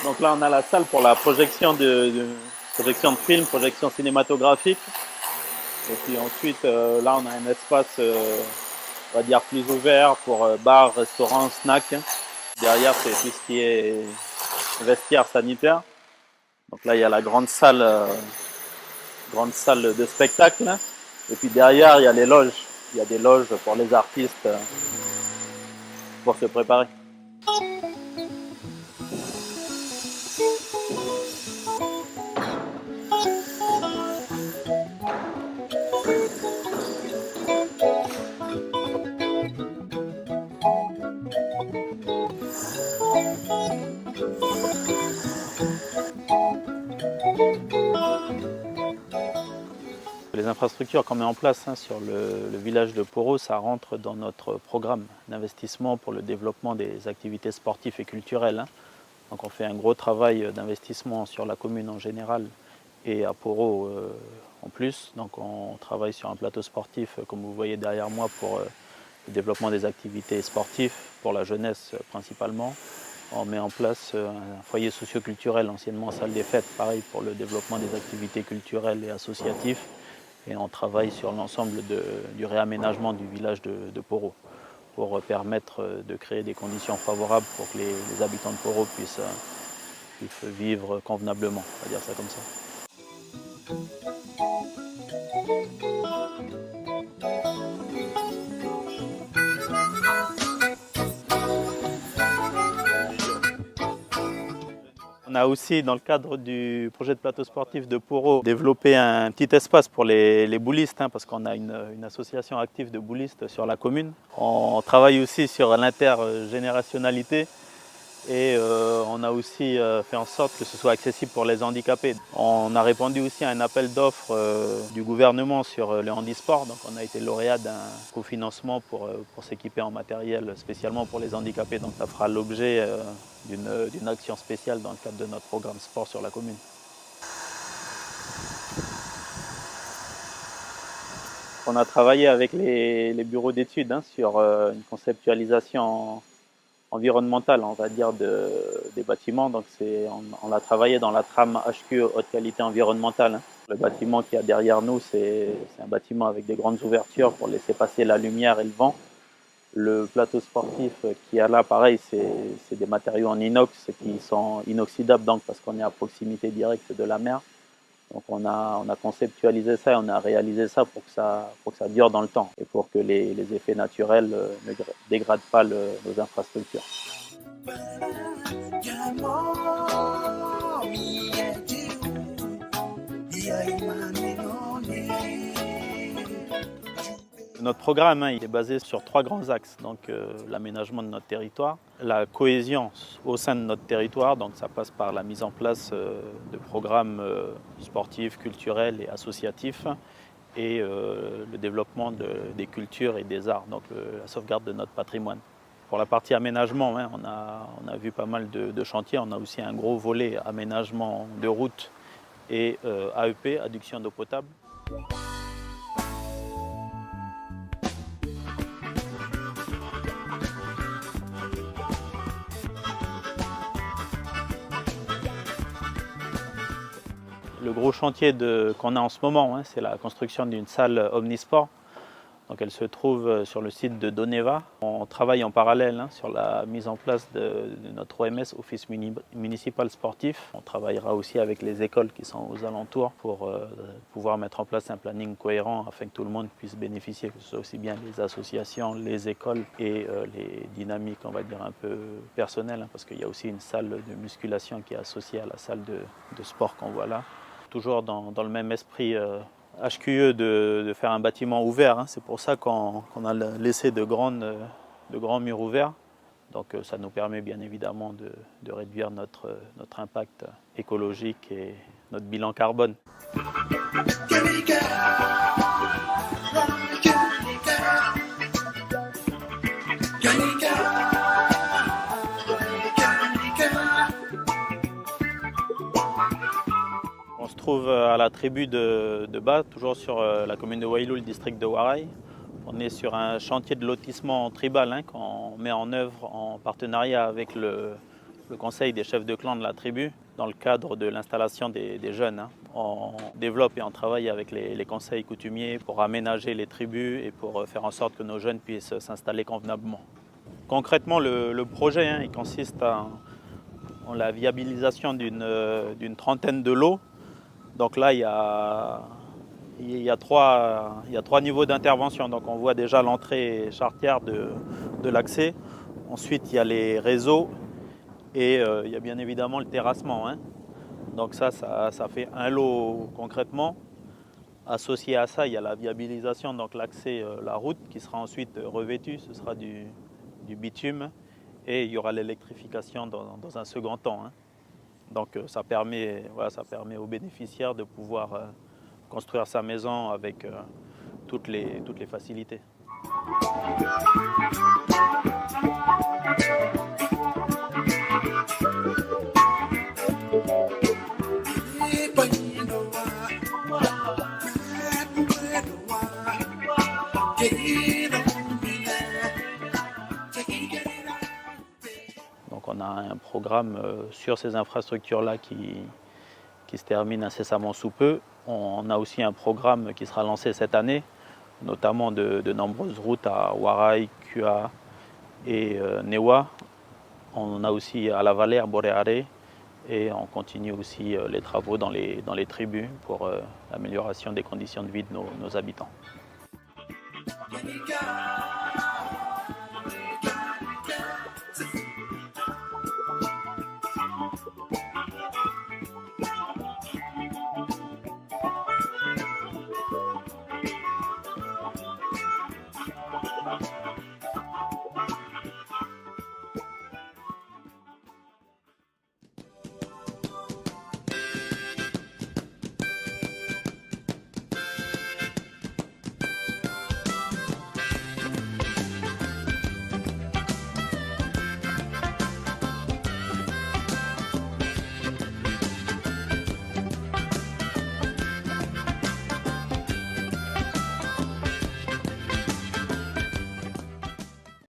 Donc là, on a la salle pour la projection de films, projection cinématographique. Et puis ensuite, là, on a un espace, on va dire, plus ouvert pour bar, restaurant, snack. Derrière, c'est tout ce qui est vestiaire sanitaire. Donc là, il y a la grande salle de spectacle. Et puis derrière, il y a les loges. Il y a des loges pour les artistes pour se préparer. Les infrastructures qu'on met en place sur le village de Poro, ça rentre dans notre programme d'investissement pour le développement des activités sportives et culturelles. Donc on fait un gros travail d'investissement sur la commune en général et à Poro en plus. Donc on travaille sur un plateau sportif, comme vous voyez derrière moi, pour le développement des activités sportives, pour la jeunesse principalement. On met en place un foyer socio-culturel, anciennement salle des fêtes, pareil pour le développement des activités culturelles et associatives. Et on travaille sur l'ensemble du réaménagement du village de Poro pour permettre de créer des conditions favorables pour que les habitants de Poro puissent vivre convenablement, on va dire ça comme ça. On a aussi, dans le cadre du projet de plateau sportif de Poro, développé un petit espace pour les boulistes, parce qu'on a une association active de boulistes sur la commune. On travaille aussi sur l'intergénérationnalité et on a aussi fait en sorte que ce soit accessible pour les handicapés. On a répondu aussi à un appel d'offres du gouvernement sur le handisport. Donc on a été lauréat d'un cofinancement pour s'équiper en matériel spécialement pour les handicapés. Donc ça fera l'objet d'une action spéciale dans le cadre de notre programme sport sur la commune. On a travaillé avec les bureaux d'études sur une conceptualisation environnementale, on va dire, des bâtiments. Donc on l'a travaillé dans la trame HQE, haute qualité environnementale. Le bâtiment qu'il y a derrière nous, c'est un bâtiment avec des grandes ouvertures pour laisser passer la lumière et le vent. Le plateau sportif qu'il y a là, pareil, c'est des matériaux en inox qui sont inoxydables, donc parce qu'on est à proximité directe de la mer. Donc on a conceptualisé ça et on a réalisé ça pour que ça dure dans le temps et pour que les effets naturels ne dégradent pas nos infrastructures. Notre programme il est basé sur 3 grands axes, donc l'aménagement de notre territoire, la cohésion au sein de notre territoire, donc ça passe par la mise en place de programmes sportifs, culturels et associatifs, et le développement des cultures et des arts, donc la sauvegarde de notre patrimoine. Pour la partie aménagement, on a vu pas mal de chantiers, on a aussi un gros volet aménagement de routes et AEP, adduction d'eau potable. Le gros chantier qu'on a en ce moment, c'est la construction d'une salle omnisport. Donc elle se trouve sur le site de Doneva. On travaille en parallèle sur la mise en place de notre OMS, Office municipal sportif. On travaillera aussi avec les écoles qui sont aux alentours pour pouvoir mettre en place un planning cohérent afin que tout le monde puisse bénéficier, que ce soit aussi bien les associations, les écoles et les dynamiques, on va dire, un peu personnelles, parce qu'il y a aussi une salle de musculation qui est associée à la salle de sport qu'on voit là. Toujours dans le même esprit HQE de faire un bâtiment ouvert. C'est pour ça qu'on a laissé de grands murs ouverts. Donc ça nous permet bien évidemment de réduire notre impact écologique et notre bilan carbone. On se trouve à la tribu de Bas, toujours sur la commune de Wailou, le district de Waray. On est sur un chantier de lotissement tribal qu'on met en œuvre en partenariat avec le le conseil des chefs de clan de la tribu dans le cadre de l'installation des jeunes. On développe et on travaille avec les conseils coutumiers pour aménager les tribus et pour faire en sorte que nos jeunes puissent s'installer convenablement. Concrètement, le projet il consiste en la viabilisation d'une trentaine de lots. Donc là, il y a trois niveaux d'intervention. Donc on voit déjà l'entrée charretière de l'accès. Ensuite, il y a les réseaux et il y a bien évidemment le terrassement. Donc ça fait un lot concrètement. Associé à ça, il y a la viabilisation, donc l'accès, la route qui sera ensuite revêtue. Ce sera du bitume et il y aura l'électrification dans un second temps. Donc ça permet aux bénéficiaires de pouvoir construire sa maison avec toutes les facilités. Donc on a un programme sur ces infrastructures-là qui se termine incessamment sous peu. On a aussi un programme qui sera lancé cette année, notamment de nombreuses routes à Waray, Kua et Newa. On a aussi à la vallée, à Boreare, et on continue aussi les travaux dans les tribus pour l'amélioration des conditions de vie de nos habitants.